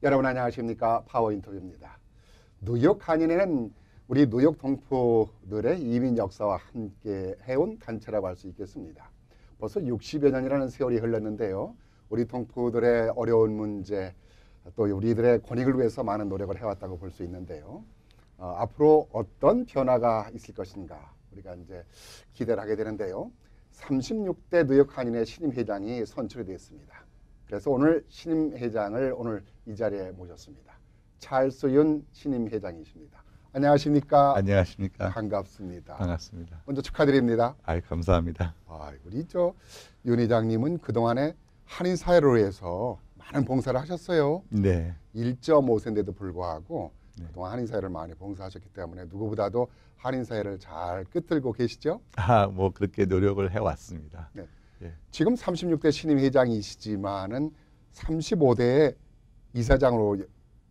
여러분 안녕하십니까? 파워 인터뷰입니다. 뉴욕 한인회는 우리 뉴욕 동포들의 이민 역사와 함께 해온 단체라고 할 수 있겠습니다. 벌써 60여 년이라는 세월이 흘렀는데요. 우리 동포들의 어려운 문제, 또 우리들의 권익을 위해서 많은 노력을 해왔다고 볼 수 있는데요. 앞으로 어떤 변화가 있을 것인가 우리가 이제 기대를 하게 되는데요. 36대 뉴욕 한인회 신임 회장이 선출이 됐습니다. 그래서 오늘 신임 회장을 오늘 이 자리에 모셨습니다. 찰스윤 신임 회장이십니다. 안녕하십니까? 안녕하십니까? 반갑습니다. 반갑습니다. 먼저 축하드립니다. 감사합니다. 우리 윤 회장님은 그동안에 한인 사회를 위해서 많은 봉사를 하셨어요. 네. 1.5세인데도 불구하고 네. 그동안 한인 사회를 많이 봉사하셨기 때문에 누구보다도 한인 사회를 잘 꿰뚫고 계시죠? 뭐 그렇게 노력을 해왔습니다. 네. 예. 지금 36대 신임 회장이시지만은 35대의 이사장으로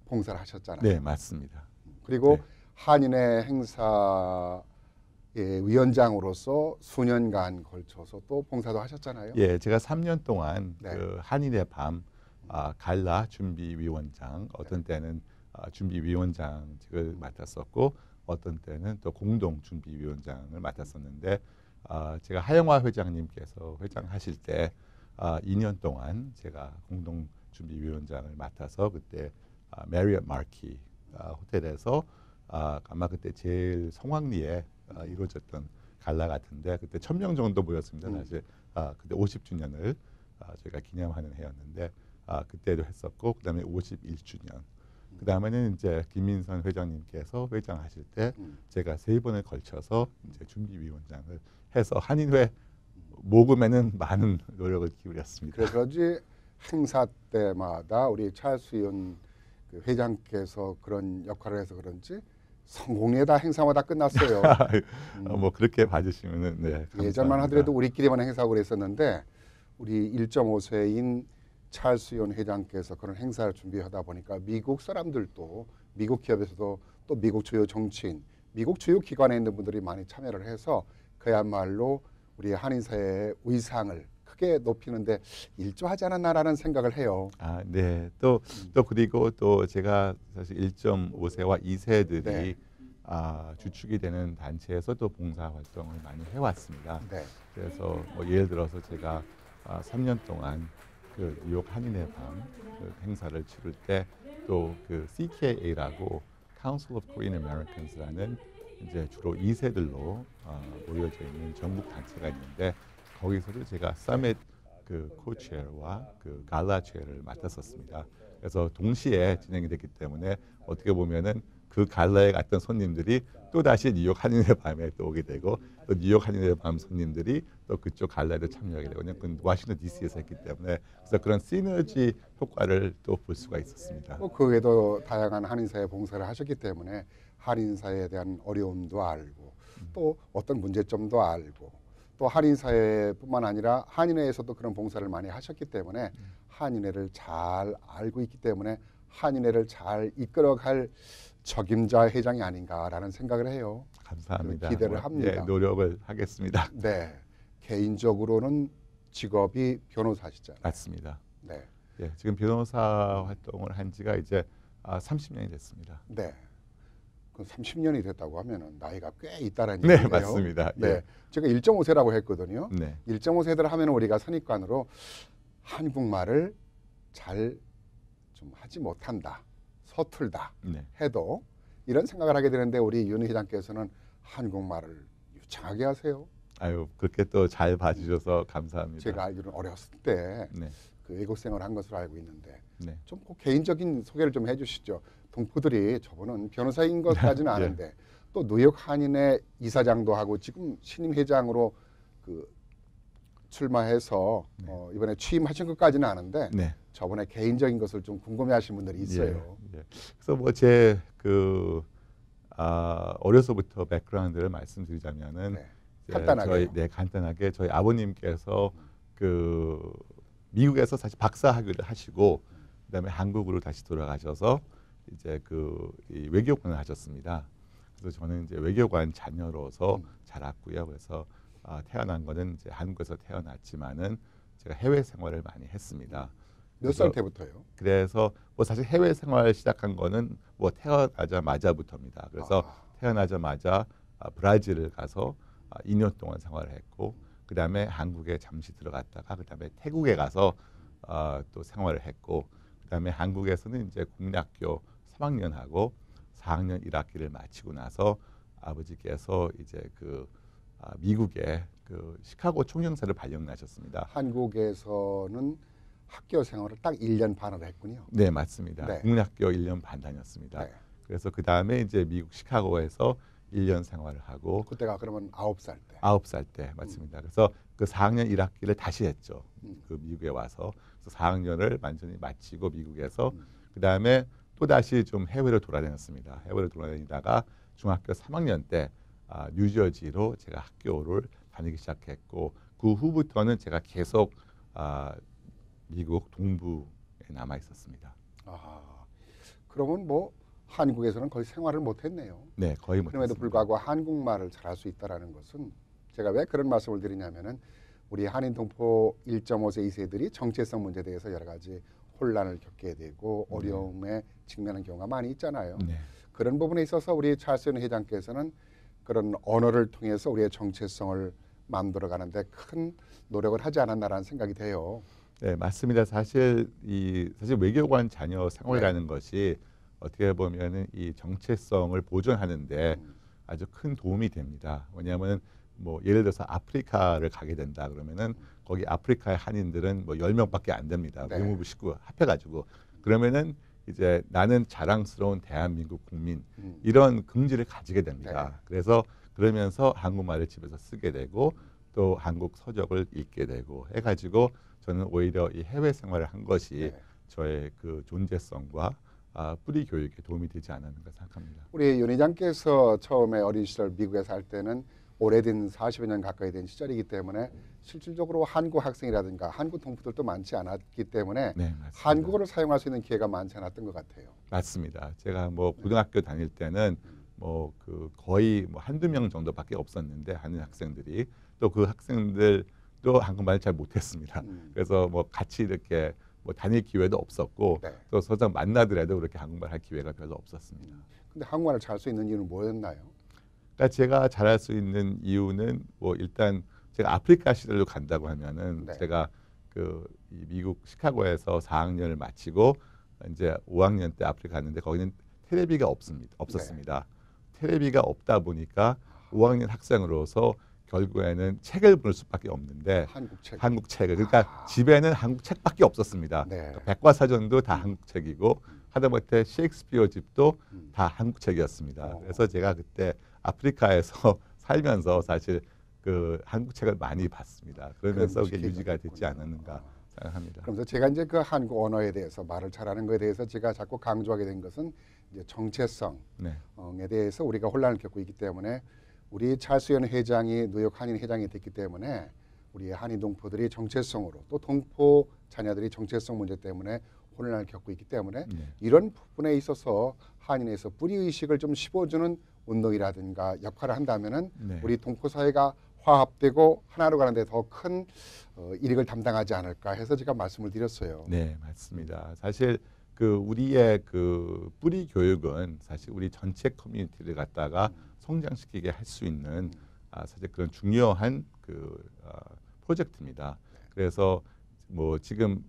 봉사를 하셨잖아요. 네, 맞습니다. 그리고 네. 한인회 행사의 위원장으로서 수년간 걸쳐서 또 봉사도 하셨잖아요. 예, 제가 3년 동안 네. 그 한인의 밤 갈라 준비위원장, 어떤 때는 준비위원장직을 맡았었고, 어떤 때는 또 공동 준비위원장을 맡았었는데, 제가 하영화 회장님께서 회장하실 때 2년 동안 제가 공동 준비위원장을 맡아서 그때 메리엇 마키 호텔에서 아마 그때 제일 성황리에 이루어졌던 갈라 같은데 그때 1,000명 정도 모였습니다. 사실 그때 50주년을 저희가 기념하는 해였는데 그때도 했었고 그다음에 51주년. 그다음에는 이제 김민선 회장님께서 회장하실 때 제가 3번을 걸쳐서 이제 준비위원장을 해서 한인회 모금에는 많은 노력을 기울였습니다. 그래서 행사 때마다 우리 찰스윤 그 회장께서 그런 역할을 해서 그런지 성공리에 행사마다 끝났어요. 뭐 그렇게 봐주시면은 네. 감사합니다. 예전만 하더라도 우리끼리만 행사하고 그랬었는데 우리 1.5세인 찰스윤 회장께서 그런 행사를 준비하다 보니까 미국 사람들도 미국 기업에서도 또 미국 주요 정치인, 미국 주요 기관에 있는 분들이 많이 참여를 해서 그야말로 우리 한인 사회의 위상을 크게 높이는데 일조하지 않았나라는 생각을 해요. 네. 또 그리고 또 제가 사실 1.5세와 2세들이 네. 주축이 되는 단체에서 또 봉사 활동을 많이 해왔습니다. 네. 그래서 뭐 예를 들어서 제가 3년 동안 그 뉴욕 한인의 밤 그 행사를 치를 때 또 그 CKA라고 Council of Korean Americans라는 이제 주로 2세들로 모여져 있는 전국 단체가 있는데 거기서도 제가 서밋 그 코체어와 그 갈라 체어를 맡았었습니다. 그래서 동시에 진행이 됐기 때문에 어떻게 보면은 그 갈라에 갔던 손님들이 또 다시 뉴욕 한인의 밤에 또 오게 되고 또 뉴욕 한인의 밤 손님들이 또 그쪽 갈라에도 참여하게 되고 그 워싱턴 DC에서 했기 때문에 그래서 그런 시너지 효과를 또 볼 수가 있었습니다. 그 외에도 다양한 한인사회 봉사를 하셨기 때문에 한인사회에 대한 어려움도 알고 또 어떤 문제점도 알고 또 한인사회뿐만 아니라 한인회에서도 그런 봉사를 많이 하셨기 때문에 한인회를 잘 알고 있기 때문에 한인회를 잘 이끌어갈 적임자 회장이 아닌가라는 생각을 해요. 감사합니다. 기대를 합니다. 예, 노력을 하겠습니다. 네, 개인적으로는 직업이 변호사시잖아요. 맞습니다. 네, 예, 지금 변호사 활동을 한 지가 이제 30년이 됐습니다. 네. 그 30년이 됐다고 하면은 나이가 꽤 있다라는 네, 얘기예요. 맞습니다. 네, 예. 제가 1.5세라고 했거든요. 네. 1.5세들 하면 우리가 선입관으로 한국말을 잘 좀 하지 못한다, 서툴다 네. 해도 이런 생각을 하게 되는데 우리 윤 회장께서는 한국말을 유창하게 하세요. 그렇게 또 잘 봐주셔서 감사합니다. 제가 알기로는 어렸을 때 네. 그 외국 생활을 한 것으로 알고 있는데 네. 좀 개인적인 소개를 좀 해주시죠. 동포들이 저분은 변호사인 것까지는 예. 아는데 또 뉴욕 한인회 이사장도 하고 지금 신임 회장으로 그 출마해서 이번에 취임하신 것까지는 아는데 네. 저번에 개인적인 것을 좀 궁금해하시는 분들이 있어요. 예. 그래서 뭐 제 그 어려서부터 백그라운드를 말씀드리자면은 네. 간단하게. 간단하게 저희 아버님께서 그 미국에서 사실 박사학위를 하시고 그다음에 한국으로 다시 돌아가셔서 이제 이 외교관을 하셨습니다. 그래서 저는 이제 외교관 자녀로서 자랐고요. 그래서 태어난 거는 이제 한국에서 태어났지만은 제가 해외 생활을 많이 했습니다. 몇 살 때부터요? 그래서 뭐 사실 해외 생활 시작한 거는 뭐 태어나자마자부터입니다. 그래서 태어나자마자 브라질을 가서 2년 동안 생활을 했고 그다음에 한국에 잠시 들어갔다가 그다음에 태국에 가서 또 생활을 했고 그다음에 한국에서는 이제 국민학교 3학년 하고 4학년 1학기를 마치고 나서 아버지께서 이제 미국의 그 시카고 총영사를 발령나셨습니다. 한국에서는 학교 생활을 딱 1년 반을 했군요. 네, 맞습니다. 네. 국민학교 1년 반 다녔습니다. 네. 그래서 그 다음에 이제 미국 시카고에서 1년 생활을 하고 그때가 그러면 9살 때. 9살 때 맞습니다. 그래서 그 4학년 1학기를 다시 했죠. 음. 그 미국에 와서 그래서 4학년을 완전히 마치고 미국에서 그 다음에 또 다시 좀 해외로 돌아다녔습니다. 해외로 돌아다니다가 중학교 3학년 때 뉴저지로 제가 학교를 다니기 시작했고 그 후부터는 제가 계속 미국 동부에 남아 있었습니다. 그러면 뭐 한국에서는 거의 생활을 못했네요. 네, 거의 못했습니다. 그럼에도 불구하고 한국말을 잘할 수 있다라는 것은 제가 왜 그런 말씀을 드리냐면은 우리 한인 동포 1.5세 2세들이 정체성 문제에 대해서 여러 가지 혼란을 겪게 되고 어려움에 직면하는 경우가 많이 있잖아요. 네. 그런 부분에 있어서 우리 찰스연 회장께서는 그런 언어를 통해서 우리의 정체성을 만들어 가는데 큰 노력을 하지 않았나라는 생각이 돼요. 네, 맞습니다. 사실 외교관 자녀 생활이라는 네. 것이 어떻게 보면은 이 정체성을 보존하는데 아주 큰 도움이 됩니다. 왜냐하면 뭐 예를 들어서 아프리카를 가게 된다 그러면은 거기 아프리카의 한인들은 뭐 10명밖에 안 됩니다. 네. 외무부 식구 합해가지고 그러면은 이제 나는 자랑스러운 대한민국 국민 이런 긍지를 가지게 됩니다. 네. 그래서 그러면서 한국말을 집에서 쓰게 되고 또 한국 서적을 읽게 되고 해가지고 저는 오히려 이 해외 생활을 한 것이 네. 저의 그 존재성과 뿌리 교육에 도움이 되지 않았는가 생각합니다. 우리 윤 회장께서 처음에 어린 시절 미국에 살 때는 오래된 40여 년 가까이 된 시절이기 때문에 실질적으로 한국 학생이라든가 한국 동포들도 많지 않았기 때문에 네, 맞습니다. 한국어를 사용할 수 있는 기회가 많지 않았던 것 같아요. 맞습니다. 제가 뭐 고등학교 다닐 때는 뭐 거의 뭐 한두 명 정도밖에 없었는데 한인 학생들이 또 그 학생들도 한국말을 잘 못했습니다. 그래서 뭐 같이 이렇게 뭐 다닐 기회도 없었고 네. 또 서장 만나더라도 그렇게 한국말 할 기회가 별로 없었습니다. 근데 한국말을 잘 수 있는 이유는 뭐였나요? 그러니까 제가 잘할 수 있는 이유는 뭐 일단 제가 아프리카 시절로 간다고 하면은 네. 제가 이 미국 시카고에서 4학년을 마치고 이제 5학년 때 아프리카 갔는데 거기는 텔레비가 없었습니다. 텔레비가 없다 보니까 5학년 학생으로서 결국에는 책을 볼 수밖에 없는데 한국 책을 그러니까 집에는 한국 책밖에 없었습니다. 네. 그러니까 백과사전도 다 한국 책이고 하다못해 셰익스피어 집도 다 한국 책이었습니다. 그래서 제가 그때 아프리카에서 살면서 사실 한국 책을 많이 봤습니다. 그러면서 그게 유지가 됐지 않았는가 생각합니다. 그러면서 제가 이제 그 한국 언어에 대해서 말을 잘하는 것에 대해서 제가 자꾸 강조하게 된 것은 이제 정체성에 네. 대해서 우리가 혼란을 겪고 있기 때문에 우리 찰스연 회장이 뉴욕 한인 회장이 됐기 때문에 우리 한인 동포들이 정체성으로 또 동포 자녀들이 정체성 문제 때문에 혼란을 겪고 있기 때문에 이런 부분에 있어서 한인에서 뿌리 의식을 좀 심어주는 운동이라든가 역할을 한다면은 우리 동포 사회가 화합되고 하나로 가는데 더 큰 이익을 담당하지 않을까 해서 제가 말씀을 드렸어요. 네, 맞습니다. 사실 우리의 뿌리 교육은 사실 우리 전체 커뮤니티를 갖다가 성장시키게 할 수 있는 사실 그런 중요한 프로젝트입니다. 그래서 뭐 지금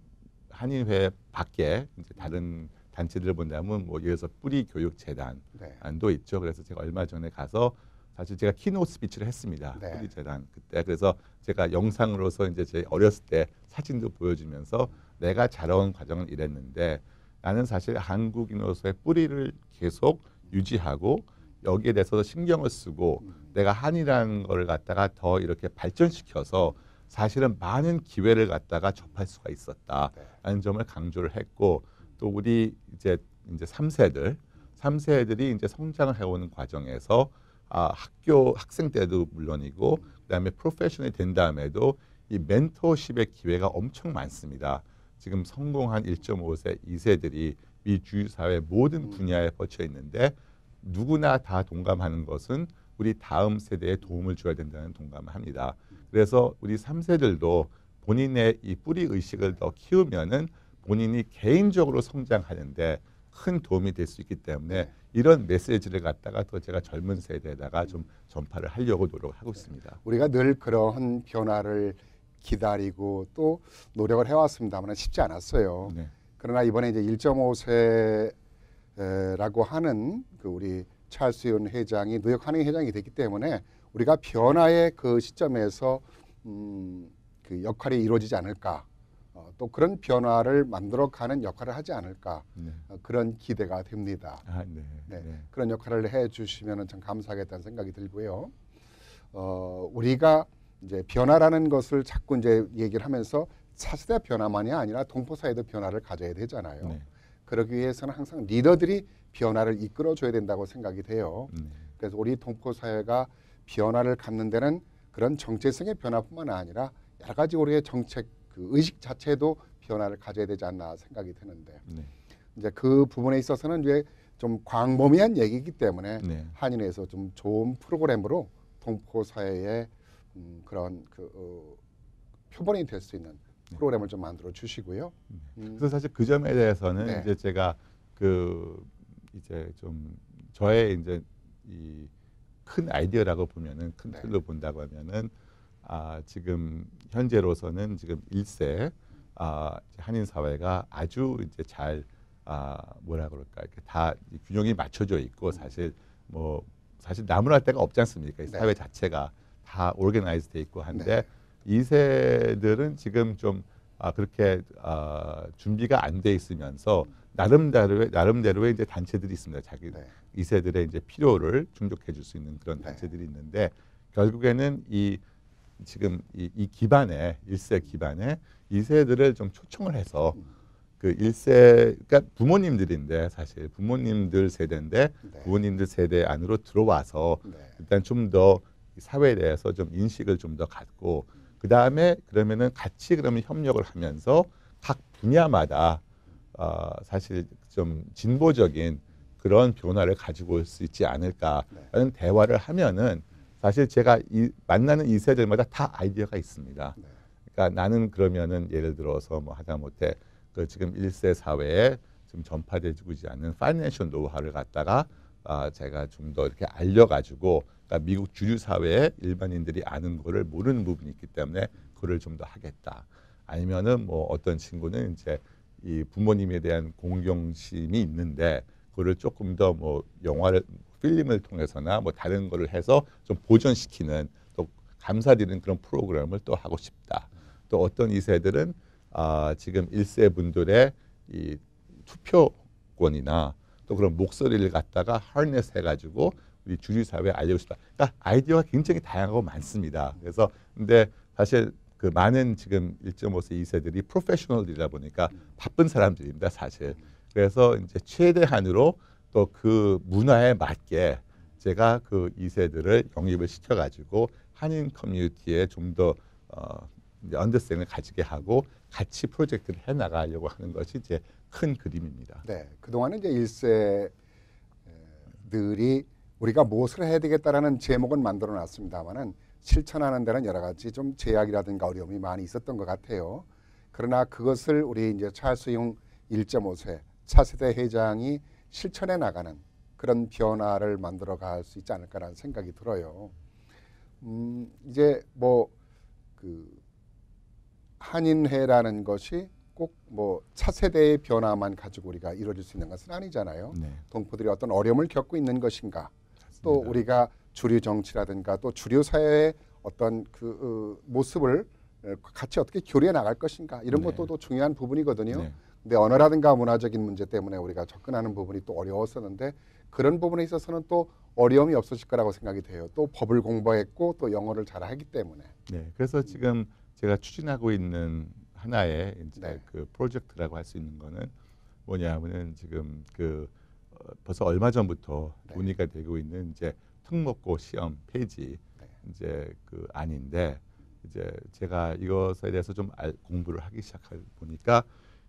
한인회 밖에 이제 다른 단체들을 본다면 뭐 예를 들어서 뿌리 교육 재단도 있죠. 그래서 제가 얼마 전에 가서 사실 제가 키노트 스피치를 했습니다. 네. 뿌리 재단 그때 그래서 제가 영상으로서 이제 제 어렸을 때 사진도 보여주면서 내가 자라온 과정을 이랬는데 나는 사실 한국인으로서의 뿌리를 계속 유지하고 여기에 대해서 신경을 쓰고 내가 한이라는 거를 갖다가 더 이렇게 발전시켜서 사실은 많은 기회를 갖다가 접할 수가 있었다라는 점을 강조를 했고 또 우리 이제 3세들이 이제 성장을 해오는 과정에서 학생 때도 물론이고 그다음에 프로페셔널이 된 다음에도 이 멘토십의 기회가 엄청 많습니다. 지금 성공한 1.5세, 2세들이 미 주류 사회 모든 분야에 뻗쳐 있는데 누구나 다 동감하는 것은 우리 다음 세대에 도움을 줘야 된다는 동감을 합니다. 그래서 우리 3세들도 본인의 이 뿌리 의식을 더 키우면은 본인이 개인적으로 성장하는데 큰 도움이 될 수 있기 때문에 네. 이런 메시지를 갖다가 또 제가 젊은 세대에다가 좀 전파를 하려고 노력하고 있습니다. 우리가 늘 그러한 변화를 기다리고 또 노력을 해왔습니다만 쉽지 않았어요. 네. 그러나 이번에 이제 1.5세라고 하는 그 우리 찰스 윤 회장이 뉴욕 한인 회장이 됐기 때문에 우리가 변화의 그 시점에서 그 역할이 이루어지지 않을까, 또 그런 변화를 만들어가는 역할을 하지 않을까, 네. 그런 기대가 됩니다. 아, 네. 네, 네. 그런 역할을 해주시면 참 감사하겠다는 생각이 들고요. 우리가 이제 변화라는 것을 자꾸 이제 얘기를 하면서 차세대 변화만이 아니라 동포사회도 변화를 가져야 되잖아요. 네. 그러기 위해서는 항상 리더들이 변화를 이끌어줘야 된다고 생각이 돼요. 그래서 우리 동포사회가 변화를 갖는 데는 그런 정체성의 변화뿐만 아니라 여러 가지 우리의 정책 그 의식 자체도 변화를 가져야 되지 않나 생각이 드는데 네. 이제 그 부분에 있어서는 이제 좀 광범위한 얘기이기 때문에 네. 한인회에서 좀 좋은 프로그램으로 동포사회의 그런 그 표본이 될 수 있는 프로그램을 좀 만들어 주시고요. 그래서 사실 그 점에 대해서는 네. 이제 제가 그 이제 좀 저의 이제 이 큰 아이디어라고 보면은 큰 네. 틀로 본다고 하면은 지금 현재로서는 지금 1세 한인 사회가 아주 이제 잘 뭐라 그럴까 이렇게 다 균형이 맞춰져 있고 사실 나무랄 데가 없지 않습니까? 이 네. 사회 자체가 다 오르게나이즈 돼 있고 한데 네. 2세들은 지금 좀 그렇게 준비가 안 돼 있으면서 나름대로의 이제 단체들이 있습니다. 자기 네. 2세들의 이제 필요를 충족해 줄 수 있는 그런 네. 단체들이 있는데 결국에는 지금 이 기반에 1세 기반에 2세들을 좀 초청을 해서 그 1세 그러니까 부모님들인데 사실 부모님들 세대인데 네. 부모님들 세대 안으로 들어와서 네. 일단 좀 더 사회에 대해서 좀 인식을 좀 더 갖고 그 다음에 그러면은 같이 그러면 협력을 하면서 각 분야마다 사실 좀 진보적인 그런 변화를 가지고 올 수 있지 않을까라는 대화를 하면은 사실 제가 만나는 2세들마다 다 아이디어가 있습니다. 네. 그러니까 나는 그러면은 예를 들어서 뭐 하다못해 그 지금 1세 사회에 좀 전파되고 있지 않는 파이낸셜 노하우를 갖다가 제가 좀 더 이렇게 알려가지고 그러니까 미국 주류 사회에 일반인들이 아는 거를 모르는 부분이 있기 때문에 그걸 좀 더 하겠다. 아니면은 뭐 어떤 친구는 이제 이 부모님에 대한 공경심이 있는데 그거를 조금 더 뭐 영화를 필름을 통해서나 뭐 다른 거를 해서 좀 보존시키는 또 감사드리는 그런 프로그램을 또 하고 싶다. 또 어떤 2세들은 지금 1세 분들의 이 투표권이나 또 그런 목소리를 갖다가 하르네스 해가지고 우리 주류 사회에 알리고 싶다. 그러니까 아이디어가 굉장히 다양하고 많습니다. 그래서 근데 사실 그 많은 지금 1.5세 2세들이 프로페셔널이다 보니까 바쁜 사람들입니다, 사실. 그래서 이제 최대한으로 또 그 문화에 맞게 제가 그 2세들을 영입을 시켜가지고 한인 커뮤니티에 좀 더 언더스탠딩을 가지게 하고 같이 프로젝트를 해나가려고 하는 것이 이제 큰 그림입니다. 네, 그동안은 이제 1세들이 우리가 무엇을 해야 되겠다라는 제목은 만들어 놨습니다만은 실천하는 데는 여러 가지 좀 제약이라든가 어려움이 많이 있었던 것 같아요. 그러나 그것을 우리 이제 찰스 융 1.5세 차세대 회장이 실천해 나가는 그런 변화를 만들어 갈 수 있지 않을까라는 생각이 들어요. 이제 뭐 그 한인회라는 것이 꼭 뭐 차세대의 변화만 가지고 우리가 이루어질 수 있는 것은 아니잖아요. 네. 동포들이 어떤 어려움을 겪고 있는 것인가, 또 맞습니다. 우리가 주류 정치라든가 또 주류 사회의 어떤 그 모습을 같이 어떻게 교류해 나갈 것인가 이런 네. 것도 또 중요한 부분이거든요. 네. 근데 언어라든가 문화적인 문제 때문에 우리가 접근하는 부분이 또 어려웠었는데 그런 부분에 있어서는 또 어려움이 없어질 거라고 생각이 돼요. 또 법을 공부했고 또 영어를 잘하기 때문에. 네, 그래서 지금 제가 추진하고 있는 하나의 이제 네. 그 프로젝트라고 할 수 있는 거는 뭐냐면은 지금 벌써 얼마 전부터 네. 논의가 되고 있는 이제 특목고 시험 폐지 네. 이제 그 안인데 이제 제가 이것에 대해서 좀 공부를 하기 시작해 보니까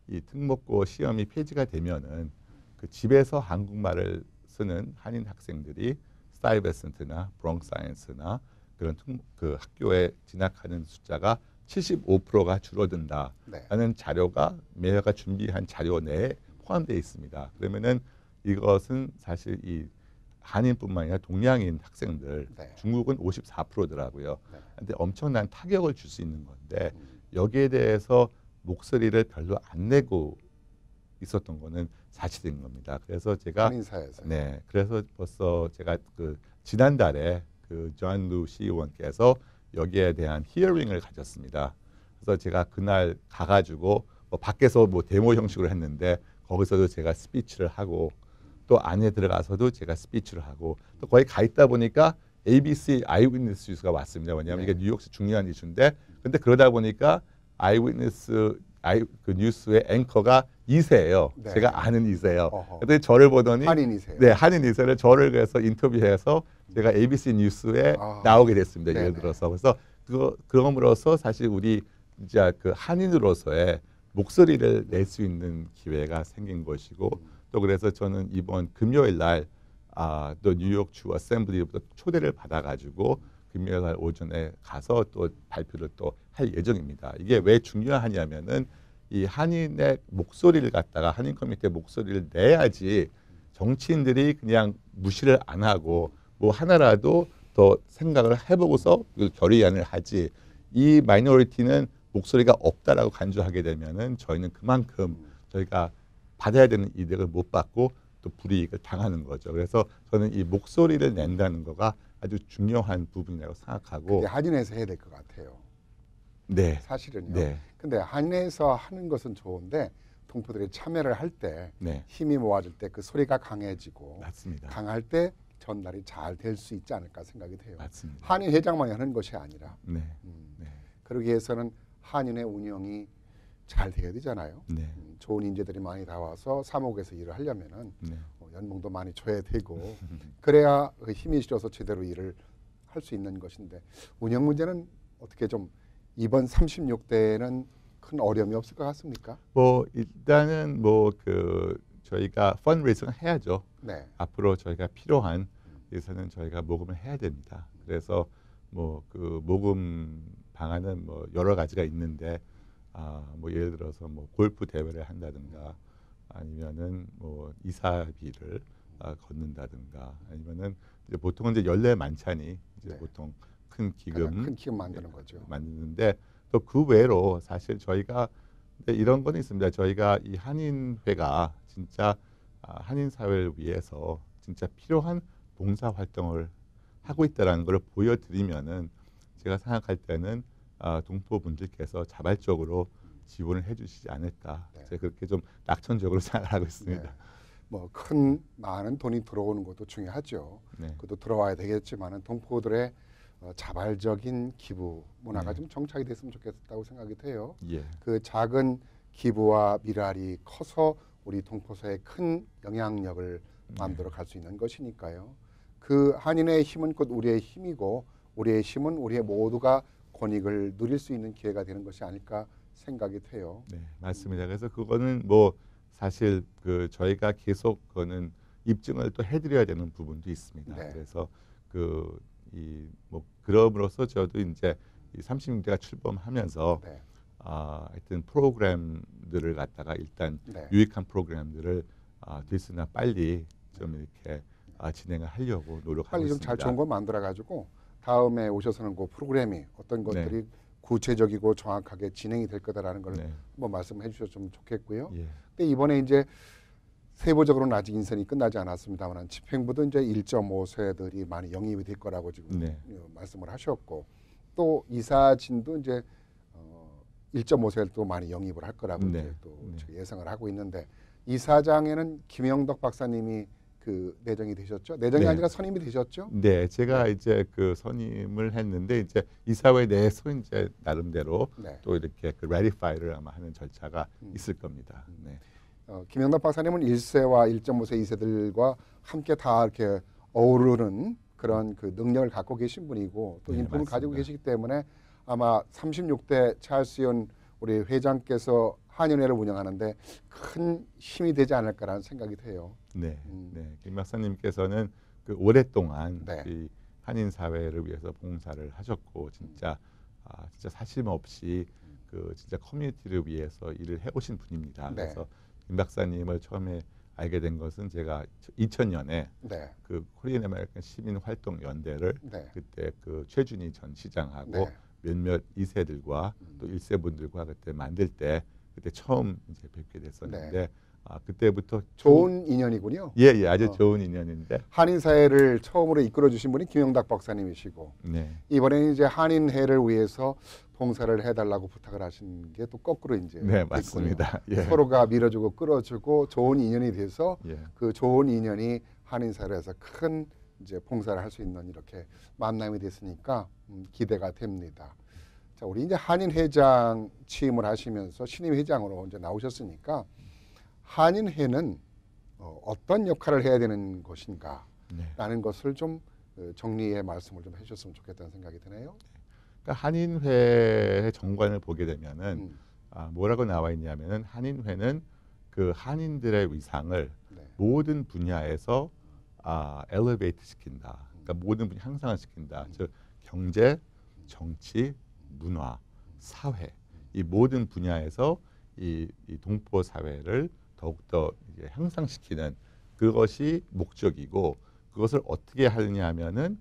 이 특목고 시험이 폐지가 되면은 그 집에서 한국말을 쓰는 한인 학생들이 스타이베센트나 브롱사이언스나 그런 그 학교에 진학하는 숫자가 75%가 줄어든다라는 네. 자료가 메어가 준비한 자료 내에 포함되어 있습니다. 그러면은 이것은 사실 이 한인뿐만 아니라 동양인 학생들, 네. 중국은 54%더라고요. 네. 근데 엄청난 타격을 줄 수 있는 건데 음. 여기에 대해서 목소리를 별로 안 내고 있었던 거는 사실인 겁니다. 그래서 제가 한인사회에서. 네, 그래서 벌써 제가 그 지난달에 그 존루 시의원께서 여기에 대한 히어링을 가졌습니다. 그래서 제가 그날 가가지고 뭐 밖에서 뭐 데모 형식으로 했는데 거기서도 제가 스피치를 하고 또 안에 들어가서도 제가 스피치를 하고 또 거기 가 있다 보니까 ABC 아이위트니스 뉴스가 왔습니다. 왜냐하면 네. 이게 뉴욕에서 중요한 이슈인데 근데 그러다 보니까 아이위트니스 그 뉴스의 앵커가 2세예요. 네. 제가 아는 2세예요. 어허. 그랬더니 저를 보더니 한인이세요? 네, 한인 2세를 저를 그래서 인터뷰해서 제가 ABC 뉴스에 아. 나오게 됐습니다. 네네. 예를 들어서 그래서 그럼으로써 사실 우리 이제 그 한인으로서의 목소리를 낼 수 있는 기회가 생긴 것이고 또 그래서 저는 이번 금요일 날 또 뉴욕 주 어셈블리부터 초대를 받아가지고 금요일 날 오전에 가서 또 발표를 또 할 예정입니다. 이게 왜 중요하냐면은 이 한인의 목소리를 갖다가 한인 커뮤니티의 목소리를 내야지 정치인들이 그냥 무시를 안 하고 뭐 하나라도 더 생각을 해보고서 결의안을 하지 이 마이너리티는 목소리가 없다라고 간주하게 되면은 저희는 그만큼 저희가 받아야 되는 이득을 못 받고 또 불이익을 당하는 거죠. 그래서 저는 이 목소리를 낸다는 거가 아주 중요한 부분이라고 생각하고 그게 한인회에서 해야 될 것 같아요. 네, 사실은요. 네, 근데 한인회에서 하는 것은 좋은데 동포들이 참여를 할 때 네, 힘이 모아질 때 그 소리가 강해지고 맞습니다. 강할 때 전달이 잘 될 수 있지 않을까 생각이 돼요. 맞습니다. 한인 회장만이 하는 것이 아니라 네, 음, 네, 그러기 위해서는 한인의 운영이 잘 돼야 되잖아요. 네, 좋은 인재들이 많이 나와서 사목에서 일을 하려면은 네, 연봉도 많이 줘야 되고 그래야 그 힘이 실어서 제대로 일을 할 수 있는 것인데 운영 문제는 어떻게 좀 이번 36대에는 큰 어려움이 없을 것 같습니까? 뭐 일단은 뭐 그 저희가 펀드레이징을 해야죠. 네. 앞으로 저희가 필요한 예산은 저희가 모금을 해야 됩니다. 그래서 뭐 그 모금 방안은 뭐 여러 가지가 있는데 뭐 예를 들어서 뭐 골프 대회를 한다든가 아니면은 뭐 이사비를 걷는다든가 아니면은 이제 보통은 이제 연례 만찬이 이제 네. 보통 큰 가장 기금 큰 기금 만드는 거죠. 만드는데 또 그 외로 사실 저희가 이런 건 있습니다. 저희가 이 한인회가 진짜 한인 사회를 위해서 진짜 필요한 봉사 활동을 하고 있다라는 걸 보여드리면은 제가 생각할 때는 동포분들께서 자발적으로 지원을 해주시지 않을까. 네. 제가 그렇게 좀 낙천적으로 생각하고 있습니다. 네. 뭐 큰 많은 돈이 들어오는 것도 중요하죠. 네, 그것도 들어와야 되겠지만은 동포들의 자발적인 기부 문화가 네. 좀 정착이 됐으면 좋겠다고 생각이 돼요. 예, 그 작은 기부와 미랄이 커서 우리 동포사에 큰 영향력을 만들어 갈 수 있는 것이니까요. 그 한인의 힘은 곧 우리의 힘이고 우리의 힘은 우리의 모두가 권익을 누릴 수 있는 기회가 되는 것이 아닐까 생각이 돼요. 네, 맞습니다. 그래서 그거는 뭐 사실 그 저희가 계속 그거는 입증을 또 해드려야 되는 부분도 있습니다. 네. 그래서 그 이 뭐 그럼으로써 저도 이제 이 36대가 출범하면서 네. 하여튼 프로그램들을 갖다가 일단 네. 유익한 프로그램들을 됐으나 빨리 좀 이렇게 진행을 하려고 노력하고 빨리 좀 있습니다. 잘 좋은 거 만들어 가지고 다음에 오셔서는 그 프로그램이 어떤 것들이 구체적이고 정확하게 진행이 될 거다라는 걸 네, 한번 말씀해 주셨으면 좋겠고요. 예, 근데 이번에 이제 세부적으로는 아직 인선이 끝나지 않았습니다만 집행부도 이제 1.5세들이 많이 영입이 될 거라고 지금 네. 말씀을 하셨고 또 이사진도 이제 1.5세를 또 많이 영입을 할 거라고 네. 이제 또 네. 예상을 하고 있는데 이사장에는 김영덕 박사님이 그 내정이 되셨죠? 내정이 네. 아니라 선임이 되셨죠? 네, 제가 이제 그 선임을 했는데 이제 이사회 내에서 이제 나름대로 네. 또 이렇게 그 라티파이를 아마 하는 절차가 있을 겁니다. 네, 김영덕 박사님은 1세와 1.5세 2세들과 함께 다 이렇게 어우르는 그런 그 능력을 갖고 계신 분이고 또 네, 인품을 맞습니다. 가지고 계시기 때문에 아마 36대 찰스윤 우리 회장께서 한인회를 운영하는데 큰 힘이 되지 않을까라는 생각이 돼요. 네, 네. 김 박사님께서는 그 오랫동안 네. 이 한인 사회를 위해서 봉사를 하셨고 진짜 진짜 사심 없이 그 진짜 커뮤니티를 위해서 일을 해오신 분입니다. 네. 그래서 김 박사님을 처음에 알게 된 것은 제가 2000년에 네. 그 코리안 아메리칸 시민 활동 연대를 네. 그때 그 최준희 전 시장하고 네. 몇몇 2세들과 또 1세분들과 그때 만들 때 그때 처음 이제 뵙게 됐었는데 네. 그때부터 좋은 인연이군요. 예, 아주 좋은 인연인데 한인사회를 처음으로 이끌어 주신 분이 김영탁 박사님이시고 네. 이번에는 이제 한인회를 위해서 봉사를 해달라고 부탁을 하신 게 또 거꾸로 이제 네, 있군요. 맞습니다. 예. 서로가 밀어주고 끌어주고 좋은 인연이 돼서 예. 그 좋은 인연이 한인사회에서 큰 이제 봉사를 할 수 있는 이렇게 만남이 됐으니까 기대가 됩니다. 자, 우리 이제 한인회장 취임을 하시면서 신임 회장으로 이제 나오셨으니까 한인회는 어떤 역할을 해야 되는 것인가라는 네. 것을 좀 정리의 말씀을 좀 해주셨으면 좋겠다는 생각이 드네요. 그러니까 한인회의 정관을 보게 되면은 음, 뭐라고 나와 있냐면은 한인회는 그 한인들의 위상을 네. 모든 분야에서 엘리베이트 시킨다. 그러니까 모든 분야 향상을 시킨다. 즉 경제, 정치, 문화, 사회 이 모든 분야에서 이 동포 사회를 더욱더 이제 향상시키는 그것이 목적이고 그것을 어떻게 하느냐 하면은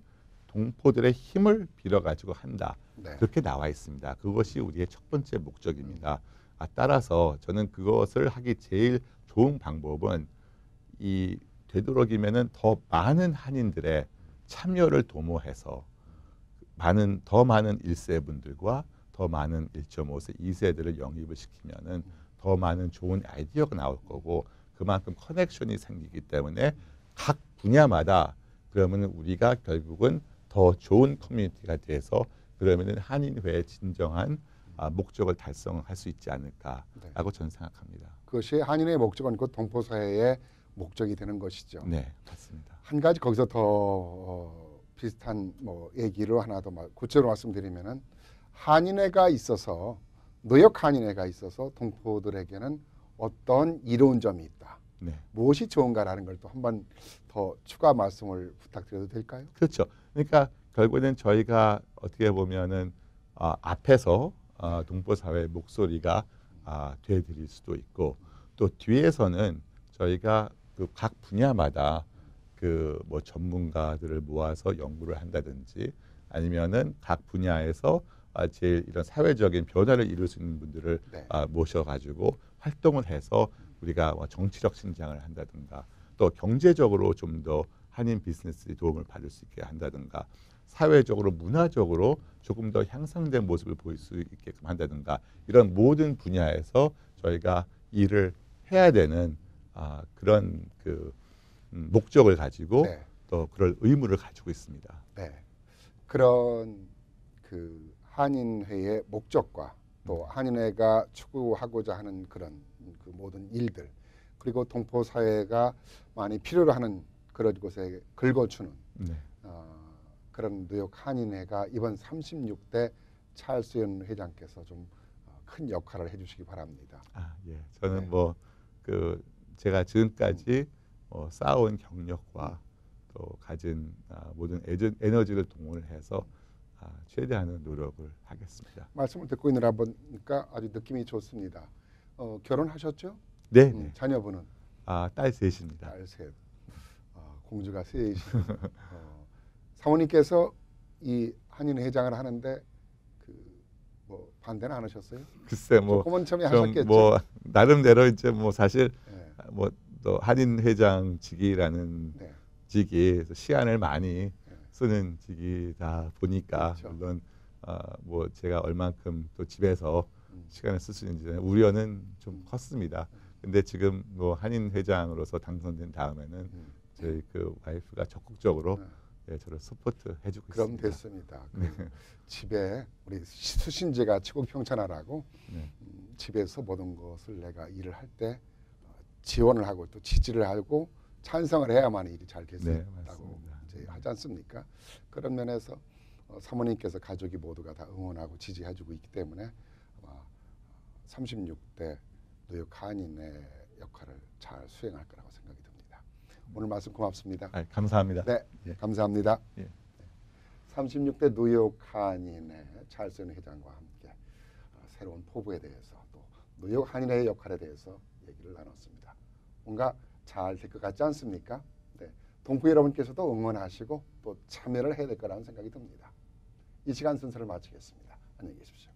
동포들의 힘을 빌어가지고 한다. 네. 그렇게 나와 있습니다. 그것이 우리의 첫 번째 목적입니다. 따라서 저는 그것을 하기 제일 좋은 방법은 이 되도록이면은 더 많은 한인들의 참여를 도모해서 더 많은 1세분들과 더 많은 1.5세, 2세들을 영입을 시키면은 더 많은 좋은 아이디어가 나올 거고 그만큼 커넥션이 생기기 때문에 각 분야마다 그러면 우리가 결국은 더 좋은 커뮤니티가 돼서 그러면은 한인회의 진정한 목적을 달성할 수 있지 않을까라고 저는 생각합니다. 그것이 한인회의 목적은 그 동포사회의 목적이 되는 것이죠. 네, 맞습니다. 한 가지 거기서 더 비슷한 뭐 얘기를 하나 더 구체적으로 말씀드리면은 한인회가 있어서 노역 한인회가 있어서 동포들에게는 어떤 이로운 점이 있다. 네, 무엇이 좋은가라는 걸 또 한 번 더 추가 말씀을 부탁드려도 될까요? 그렇죠. 그러니까 결국에는 저희가 어떻게 보면은 앞에서 동포 사회의 목소리가 되어드릴 수도 있고 또 뒤에서는 저희가 그 각 분야마다 그 뭐 전문가들을 모아서 연구를 한다든지 아니면은 각 분야에서 제일 이런 사회적인 변화를 이룰 수 있는 분들을 네. 모셔가지고 활동을 해서 우리가 뭐 정치력 신장을 한다든가 또 경제적으로 좀 더 한인 비즈니스에 도움을 받을 수 있게 한다든가 사회적으로 문화적으로 조금 더 향상된 모습을 보일 수 있게끔 한다든가 이런 모든 분야에서 저희가 일을 해야 되는 그런 그 목적을 가지고 네. 또 그럴 의무를 가지고 있습니다. 네. 그런 그 한인회의 목적과 또 한인회가 추구하고자 하는 그런 그 모든 일들 그리고 동포 사회가 많이 필요로 하는 그런 곳에 긁어주는 네. 그런 뉴욕 한인회가 이번 36대 찰스연 회장께서 좀 큰 역할을 해주시기 바랍니다. 예. 저는 네. 뭐 그 제가 지금까지 쌓아온 경력과 또 가진 모든 에너지를 동원해서 최대한의 노력을 하겠습니다. 말씀을 듣고 있느라 보니까 아주 느낌이 좋습니다. 결혼하셨죠? 네, 네. 자녀분은 딸 셋입니다. 딸 셋, 공주가 셋이. 사모님께서 이 한인 회장을 하는데 뭐 반대는 안 하셨어요? 글쎄 뭐 조금은 처음에 좀 하셨겠죠. 뭐 나름대로 이제 뭐 사실 네. 뭐 또 한인 회장 직이라는 네. 직이 시간을 많이 쓰는 직이다 보니까 그렇죠. 물론 뭐 제가 얼만큼 또 집에서 음. 시간을 쓸 수 있는지 우려는 좀 컸습니다. 근데 지금 뭐 한인 회장으로서 당선된 다음에는 저희 그 와이프가 적극적으로 저를 서포트 해주고 그럼 있습니다. 됐습니다. 집에 우리 수신제가 치고 평천하라고 네. 집에서 모든 것을 내가 일을 할 때 지원을 하고 또 지지를 하고 찬성을 해야만 일이 잘 될 수 네, 있다고 맞습니다. 이제 하지 않습니까? 그런 면에서 사모님께서 가족이 모두가 다 응원하고 지지해주고 있기 때문에 아마 36대 뉴욕 한인의 역할을 잘 수행할 거라고 생각이 듭니다. 오늘 말씀 고맙습니다. 감사합니다. 네, 예. 감사합니다. 예. 36대 뉴욕 한인의 찰스연 회장과 함께 새로운 포부에 대해서 또 뉴욕 한인의 역할에 대해서 얘기를 나눴습니다. 뭔가 잘 될 것 같지 않습니까? 네, 동포 여러분께서도 응원하시고 또 참여를 해야 될 거라는 생각이 듭니다. 이 시간 순서를 마치겠습니다. 안녕히 계십시오.